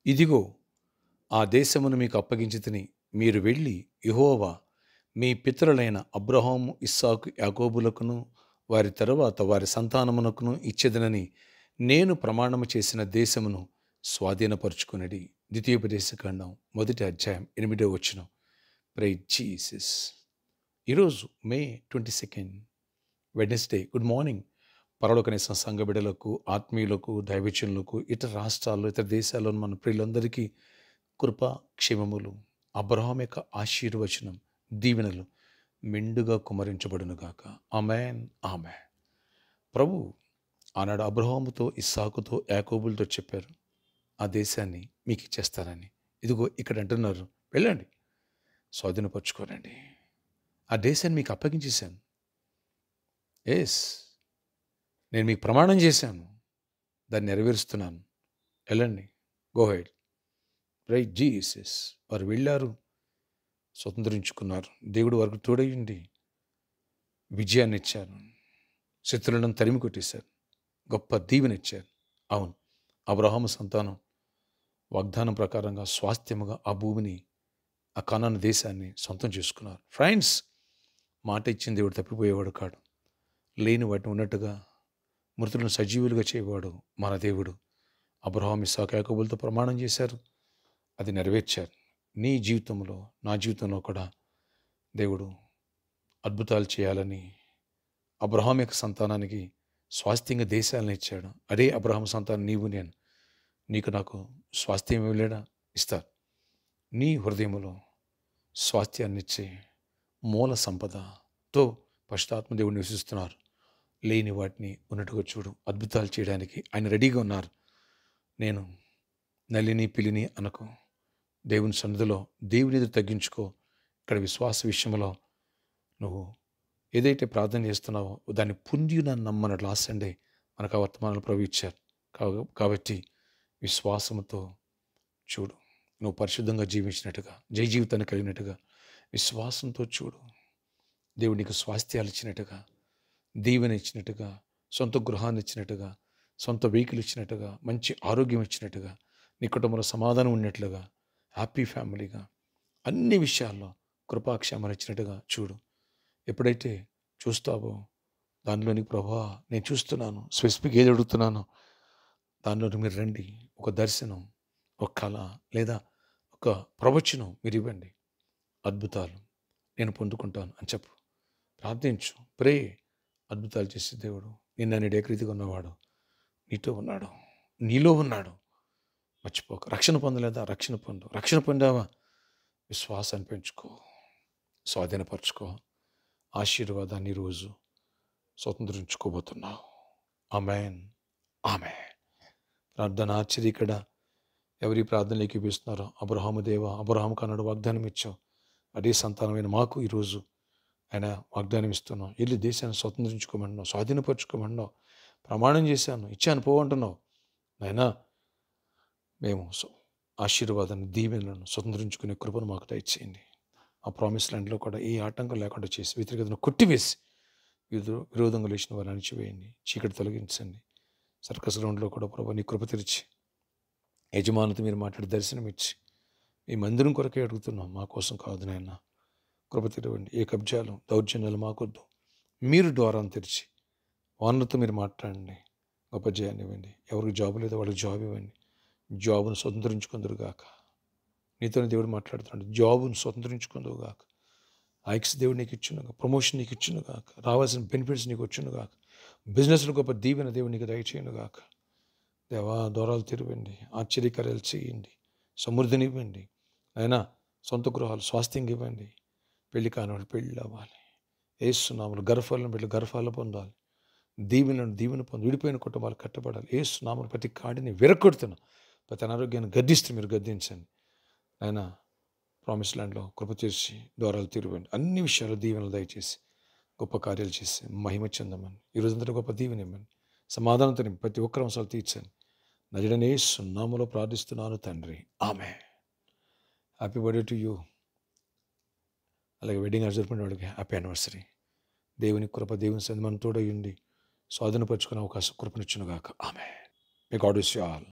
ఇదిగో ఆ దేశమును మీకు అప్పగించితిని. మీరు వెళ్ళి యెహోవా మీ పితరులైన అబ్రహాము, ఇస్సాకు, యాకోబులకును వారి తరువాత వారి సంతానమునకును ఇచ్చేదనని నేను ప్రమాణము చేసిన దేశమును స్వాధీనపరచుకొనుడి. ద్వితీయోపదేశకాండం 1 అధ్యాయం 8 ప్రైజ్ జీసస్. ఈరోజు మే 22 వెడ్నెస్డే. గుడ్ మార్నింగ్ పరలోకనేసిన సంఘ బిడ్డలకు, ఆత్మీయులకు, దైవజనులకు, ఇతర రాష్ట్రాల్లో, ఇతర దేశాల్లో మన ప్రియులందరికీ కృప, క్షేమములు, అబ్రహాం యొక్క ఆశీర్వచనం, దీవెనలు మెండుగా కుమ్మరించబడునుగాక. ఆమేన్, ఆమేన్. ప్రభు ఆనాడు అబ్రహాముతో, ఇస్సాకుతో, యాకోబులతో చెప్పారు, ఆ దేశాన్ని మీకు ఇచ్చేస్తానని. ఇదిగో ఇక్కడ అంటున్నారు, వెళ్ళండి, స్వాధీనపరచుకోనండి, ఆ దేశాన్ని మీకు అప్పగించేశాను. ఎస్, నేను మీకు ప్రమాణం చేశాను, దాన్ని నెరవేరుస్తున్నాను, వెళ్ళండి, గో హెడ్. Praise Jesus. వారు వెళ్ళారు, స్వతంత్రించుకున్నారు. దేవుడు వారికి తోడయ్యుండి విజయాన్ని ఇచ్చారు. శత్రువులను తరిమి కొట్టేశారు, గొప్ప దీవెనిచ్చారు. అవును, అబ్రహాము సంతానం వాగ్దానం ప్రకారంగా స్వాస్థ్యముగా ఆ భూమిని, ఆ కనాను దేశాన్ని సొంతం చేసుకున్నారు. ఫ్రెండ్స్, మాట ఇచ్చిన దేవుడు తప్పిపోయేవాడు కాడు. లేని వాటిని ఉన్నట్టుగా, మృతులను సజీవులుగా చేయవాడు మన దేవుడు. అబ్రహాము, ఇస్సాకు, యాకోబులతో ప్రమాణం చేశారు, అది నెరవేర్చారు. నీ జీవితంలో, నా జీవితంలో కూడా దేవుడు అద్భుతాలు చేయాలని అబ్రహాం యొక్క సంతానానికి స్వాస్థ్యంగా దేశాలను ఇచ్చాడు. అదే అబ్రహాం సంతానం నీవు నేను. నీకు నాకు స్వాస్థ్యం ఇవ్వలేడా? ఇస్తారు. నీ హృదయంలో స్వాస్థ్యాన్ని ఇచ్చే మూల సంపదతో పరిశుద్ధాత్మ దేవుడు నివసిస్తున్నారు. లేని వాటిని ఉన్నట్టుగా చూడు. అద్భుతాలు చేయడానికి ఆయన రెడీగా ఉన్నారు. నేను నలిని పిలిని అనకు. దేవుని సన్నిధిలో దేవుని ఎదురు తగ్గించుకో. ఇక్కడ విశ్వాస విషయంలో నువ్వు ఏదైతే ప్రార్థన చేస్తున్నావో దాన్ని పొంది నన్ను నమ్మన్నట్లు ఆశండే మనకు ఆ వర్తమానాలు ప్రవహించారు. కాబట్టి విశ్వాసంతో చూడు. నువ్వు పరిశుద్ధంగా జీవించినట్టుగా, జై జీవితాన్ని కలిగినట్టుగా విశ్వాసంతో చూడు. దేవుడు నీకు స్వాస్థ్యాలు ఇచ్చినట్టుగా, దీవెన ఇచ్చినట్టుగా, సొంత గృహాన్ని ఇచ్చినట్టుగా, సొంత వెహికల్ ఇచ్చినట్టుగా, మంచి ఆరోగ్యం ఇచ్చినట్టుగా, నీ కుటుంబంలో సమాధానం ఉన్నట్లుగా, హ్యాపీ ఫ్యామిలీగా, అన్ని విషయాల్లో కృపాక్షేమాలు ఇచ్చినట్టుగా చూడు. ఎప్పుడైతే చూస్తావో దానిలోని ప్రభా నేను చూస్తున్నాను, స్పెసిఫిక్ ఏది అడుగుతున్నానో దానిలో మీరు రండి. ఒక దర్శనం, ఒక కళ లేదా ఒక ప్రవచనం మీరు ఇవ్వండి. అద్భుతాలు నేను పొందుకుంటాను అని చెప్పు. ప్రార్థించు, ప్రే. అద్భుతాలు చేసే దేవుడు, నిన్న నేను ఏకరీతిగా ఉన్నవాడు నీతో ఉన్నాడు, నీలో ఉన్నాడు. మర్చిపోక. రక్షణ పొందలేదా? రక్షణ పొందు. రక్షణ పొందావా? విశ్వాసాన్ని పెంచుకో, స్వాధీనపరచుకో. ఆశీర్వాదాన్ని ఈరోజు స్వతంత్రించుకోబోతున్నావు. ఆమేన్, ఆమేన్. ప్రార్థన ఆశ్చర్య. ఇక్కడ ఎవరి ప్రార్థనలు ఏకీపిస్తున్నారో, అబ్రహాము దేవా, అబ్రహాముకు అన్నాడు వాగ్దానం ఇచ్చావు, అదే సంతానమైన మాకు ఈరోజు ఆయన వాగ్దానం ఇస్తున్నావు. వెళ్ళి దేశాన్ని స్వతంత్రించుకోమన్నావు, స్వాధీనపరచుకోమన్నావు, ప్రమాణం చేశాను, ఇచ్చాను, పోవంటున్నావు. నాయనా, మేము ఆశీర్వాదాన్ని, దీవెనలను స్వతంత్రించుకునే కృపను మాకు దయచేయండి. ఆ ప్రామిస్ ల్యాండ్లో కూడా ఏ ఆటంకం లేకుండా చేసి, వ్యతిరేకతను కొట్టివేసి, విరోధంగా లేచిన వారిని అణిచివేయండి, చీకటి తొలగించండి. సర్కస్ గ్రౌండ్లో కూడా ప్రభు నీ కృప తెరిచి, యజమానితో మీరు మాట్లాడి దర్శనం ఇచ్చి, మీ మందిరం కొరకే అడుగుతున్నాం, మా కోసం కాదు నాయన. కృప తెరవండి. ఏ కబ్జాలు, దౌర్జన్యాలు మాకొద్దు. మీరు ద్వారాన్ని తెరిచి వానలతో మీరు మాట్లాడండి, గొప్ప జయాన్ని ఇవ్వండి. ఎవరికి జాబు లేదో వాళ్ళకి జాబ్ ఇవ్వండి. జాబును స్వతంత్రించుకుందరుగాక. నీతోనే దేవుడు మాట్లాడుతున్నాడు. జాబును స్వతంత్రించుకుందువుగాక. ఐక్స్ దేవుడు నీకు ఇచ్చునుగాక. ప్రమోషన్ నీకు ఇచ్చునుగాక. రావాల్సిన బెనిఫిట్స్ నీకు వచ్చునుగాక. బిజినెస్లో గొప్ప దీవెన దేవుడు నీకు దయచేయనుగాక. దేవా, దూరాలు తెరవండి, ఆశ్చర్యకార్యాలు చేయండి, సమృద్ధిని ఇవ్వండి. అయినా సొంత గృహాలు స్వాస్థ్యంగా ఇవ్వండి. పెళ్లి కానివాళ్ళు పెళ్ళి అవ్వాలి. ఏసునామలు గర్భఫలం పెళ్ళి గర్భఫలం పొందాలి. దీవెనలను దీవెన పొంది విడిపోయిన కుటుంబాలు కట్టబడాలి. ఏసునామలు ప్రతి కాడిని విరగొడుతున్నా, ప్రతి అనారోగ్యాన్ని గద్దిస్తూ మీరు గద్దించండి. ఆయన ప్రామిస్ ల్యాండ్లో కృప చేసి ద్వారాలు తీరువండి. అన్ని విషయాలు దీవెనలు దయచేసి గొప్ప కార్యాలు చేసి మహిమ చెందమని, ఈరోజంతా గొప్ప దీవెన ఇవ్వండి. సమాధానంతో ప్రతి ఒక్కరి అంశాలు తీర్చండి. నజరేయుడైన యేసు నామములో ప్రార్థిస్తున్నాను తండ్రి, ఆమేన్. Happy birthday to you. అలాగే వెడ్డింగ్ జరుపుకునే వాడికి హ్యాపీ యానివర్సరీ. దేవుని కృప, దేవుని సన్నిధిని తోడై ఉండి స్వాధీనపరచుకునే అవకాశం కృపనిచ్చునుగాక. ఆమేన్. May God bless you all.